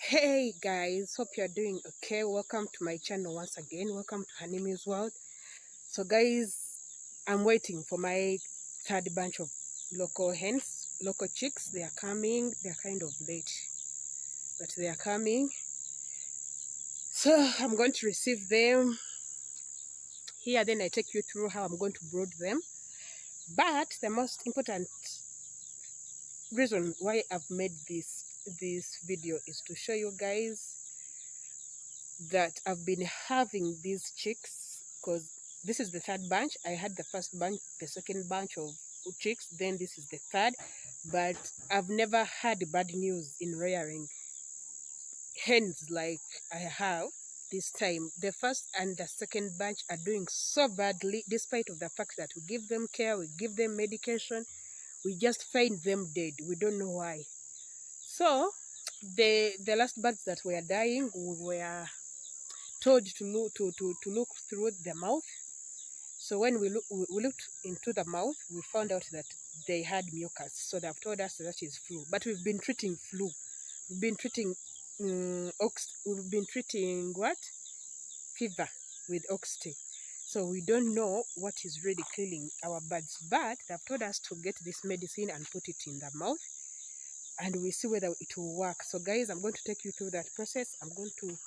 Hey guys, hope you're doing okay. Welcome to my channel once again. Welcome to Hanimi's World. So guys, I'm waiting for my third bunch of local hens, local chicks. They are coming. They're kind of late, but they are coming. So I'm going to receive them here. Then I take you through how I'm going to brood them. But the most important reason why I've made this video is to show you guys that I've been having these chicks, because this is the third bunch. I had the first bunch, the second bunch of chicks, then this is the third, but I've never had bad news in rearing hens like I have this time. The first and the second bunch are doing so badly, despite of the fact that we give them care, we give them medication, we just find them dead. We don't know why. So the last birds that were dying, we were told to look through the mouth. So when we looked into the mouth, we found out that they had mucus. So they've told us that is flu. But we've been treating flu. We've been treating we've been treating what? Fever with oxty. So we don't know what is really killing our birds. But they've told us to get this medicine and put it in the mouth, and we see whether it will work. So guys, I'm going to take you through that process. I'm going to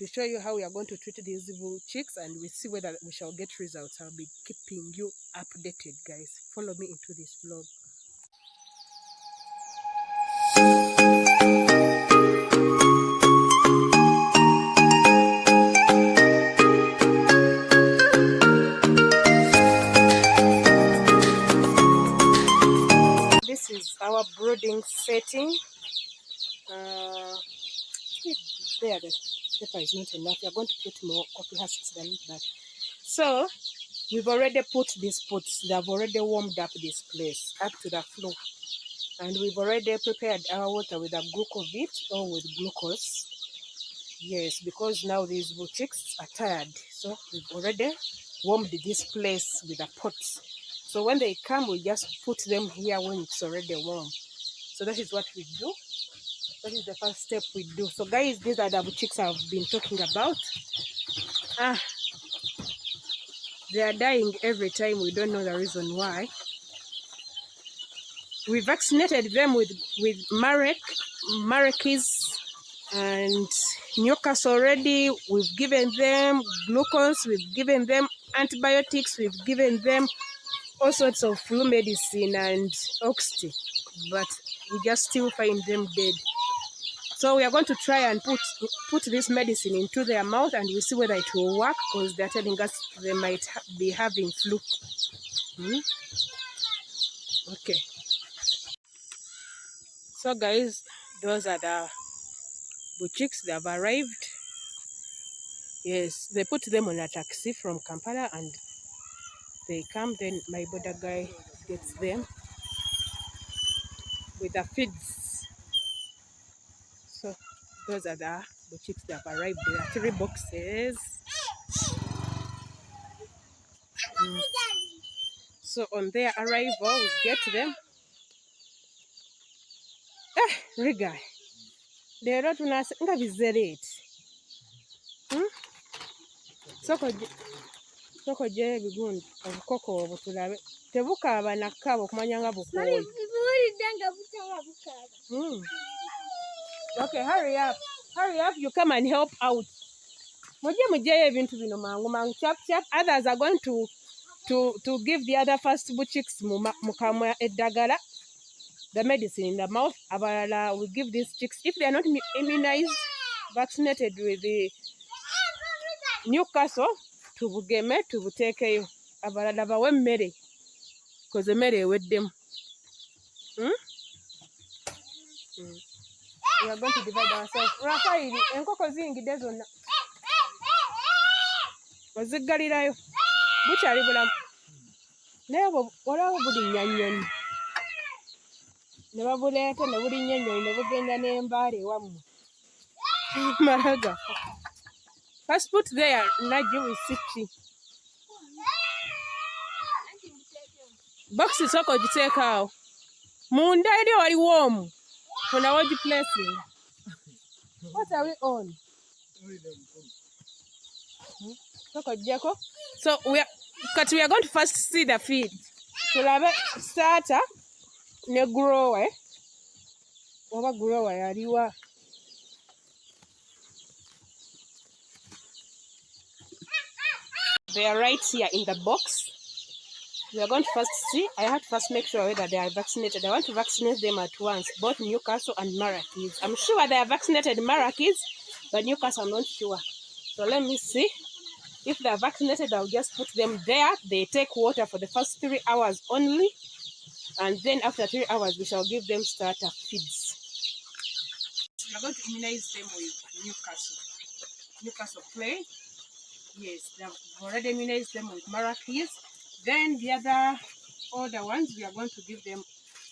show you how we are going to treat these evil chicks, and we see whether we shall get results. I'll be keeping you updated, guys. Follow me into this vlog. This is our brooding setting. There, the paper is not enough. We are going to put more coffee husks than that. So we've already put these pots. They've already warmed up this place up to the floor, and we've already prepared our water with a glucovit or with glucose. Yes, because now these blue chicks are tired, so we've already warmed this place with a pot. So when they come, we just put them here when it's already warm. So that is what we do. That is the first step we do. So guys, these are the chicks I've been talking about. They are dying every time. We don't know the reason why. We vaccinated them with Marekis and mucus already. We've given them glucose, we've given them antibiotics, we've given them all sorts of flu medicine and oxty, but we just still find them dead. So we are going to try and put this medicine into their mouth, and we see whether it will work, because they're telling us they might be having flu. Okay. So guys, those are the chicks. They have arrived. Yes, they put them on a taxi from Kampala, and they come. Then my border guy gets them with the feeds. So those are the chicks that have arrived. There are 3 boxes. So on their arrival, we get them. Riga. Lero tunase nga bizereti. Soko je bigundi obukoko obutulabe. Tebukaaba nakkaaba okumanya nga bukooyi. Okay, hurry up. Hurry up, you come and help out. Mujye ebintu bino mangu chap. Others are going to give the other first chicks mukamwa eddagala, the medicine in the mouth. Abalala we give these chicks, if they are not immunized, vaccinated with the Newcastle, tubugeme tubuteekeyo. Abalala bawe emmere, because emmere eweddemu. We are going to divide ourselves. Rafael, enkoko ziyingidde zonna. Oziggalirayo. Bukyali bulamu. Naye olaba bulinnya nnyonyi. Ne babuleeta ne bulinnya ennyonyi ne bugenda n'embaala ewammwe. Maraga. First put there, Naji with Siki. Boxes soko giteeka awo. Munda eri wali warm. Funa wagi placing. What are we on? So we are going to first see the feed. Tulabe starter ne grower. Oba grower yaliwa. They are right here in the box. We are going to first see. I have to first make sure whether they are vaccinated. I want to vaccinate them at once, both Newcastle and Marrakech. I'm sure they are vaccinated Marrakech, but Newcastle I'm not sure. So let me see. If they are vaccinated, I'll just put them there. They take water for the first 3 hours only. And then after 3 hours, we shall give them starter feeds. We are going to immunize them with Newcastle clay. Yes, they've already immunized them with Marrakech. Then the other older ones, we are going to give them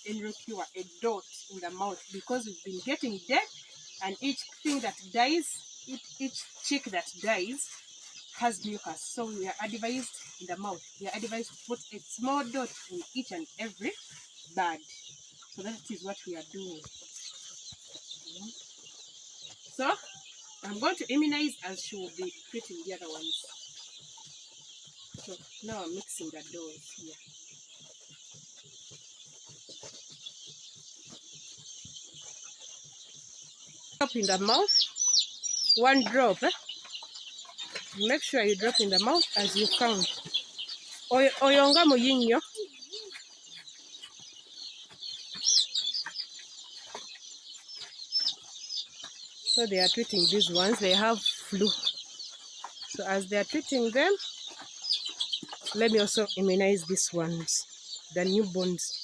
Enrocure, a dot in the mouth, because we've been getting dead, and each thing that dies, each chick that dies has mucus. So we are advised in the mouth. We are advised to put a small dot in each and every bird. So that is what we are doing. So I'm going to immunize as she will be treating the other ones. So now I'm mixing the dose here. Drop in the mouth, 1 drop. Make sure you drop in the mouth as you count. Oyonga muyinyo. So they are treating these ones. They have flu. So as they are treating them, let me also immunize these ones, the newborns.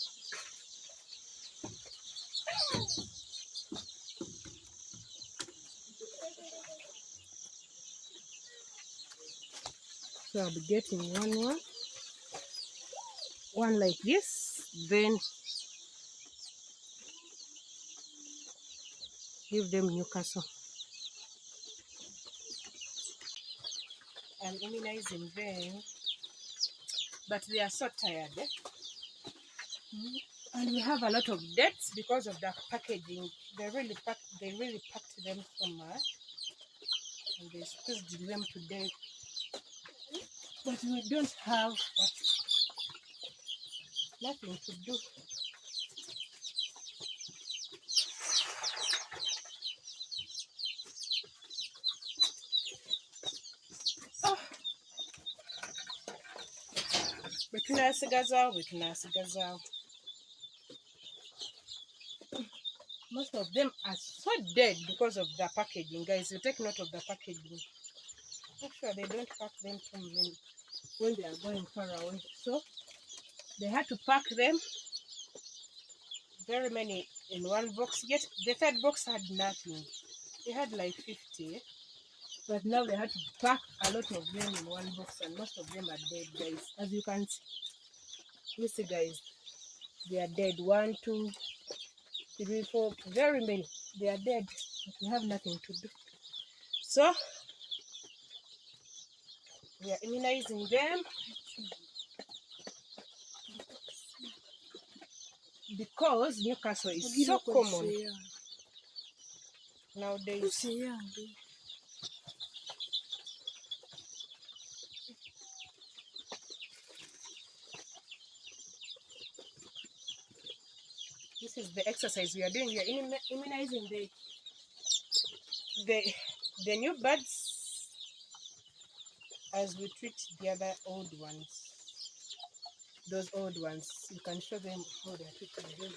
So I'll be getting one like this, then give them Newcastle. I'm immunizing them, but they are so tired. And we have a lot of deaths because of the packaging. They really packed them so much, and they squeezed them to death. But we don't have nothing to do. Oh. Most of them are so dead because of the packaging, guys. You take note of the packaging. Make sure they don't pack them too many when they are going far away. So they had to pack them very many in one box. Yet the third box had nothing. They had like 50. But now they had to pack a lot of them in one box, and most of them are dead, guys. As you can see, you see, guys, they are dead. 1, 2, 3, 4, very many. They are dead, but we have nothing to do. So we are immunizing them because Newcastle is so common nowadays. This is the exercise we are doing. We are immunizing the new birds as we treat the other old ones. Those old ones, you can show them how they are treated again.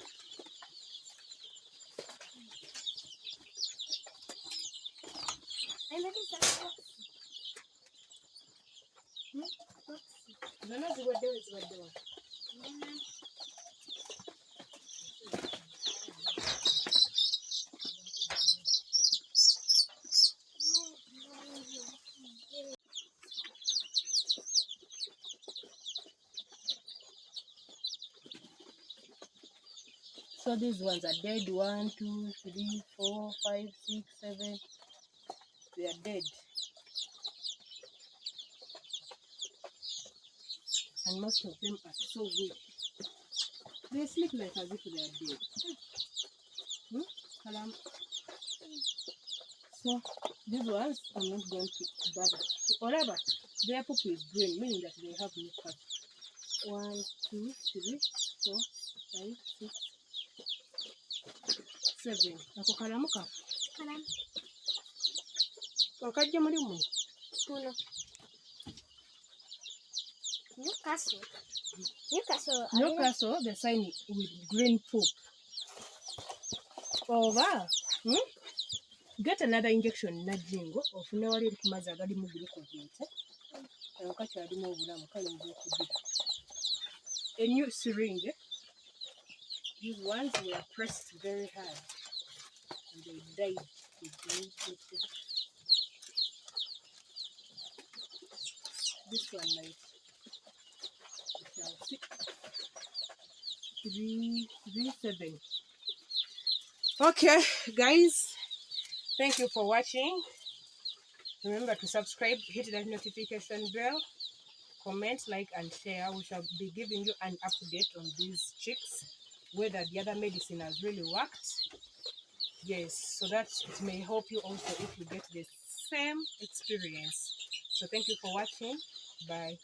So these ones are dead. 1, 2, 3, 4, 5, 6, 7. They are dead. And most of them are so weak. They sleep like as if they are dead. So these ones I'm not going to bother. Whatever, their poop is green, meaning that they have no cut. 1, 2, 3, 4, 5, 6, 7. Ako kalamuka. Kalam. Wakajja muri mwe. Kuno. Newcastle. Newcastle. Newcastle, the sign with green poop. Over. Get another injection na jingo ofune wali eri kumazi agalimu glucose. Wakati alimu obulamu kayinza okugira. A new syringe. These ones were pressed very hard and they died. This one might. We shall see. 3, 7. Okay, guys. Thank you for watching. Remember to subscribe, hit that notification bell, comment, like, and share. We shall be giving you an update on these chicks, whether the other medicine has really worked. Yes, so that it may help you also if you get the same experience. So thank you for watching. Bye.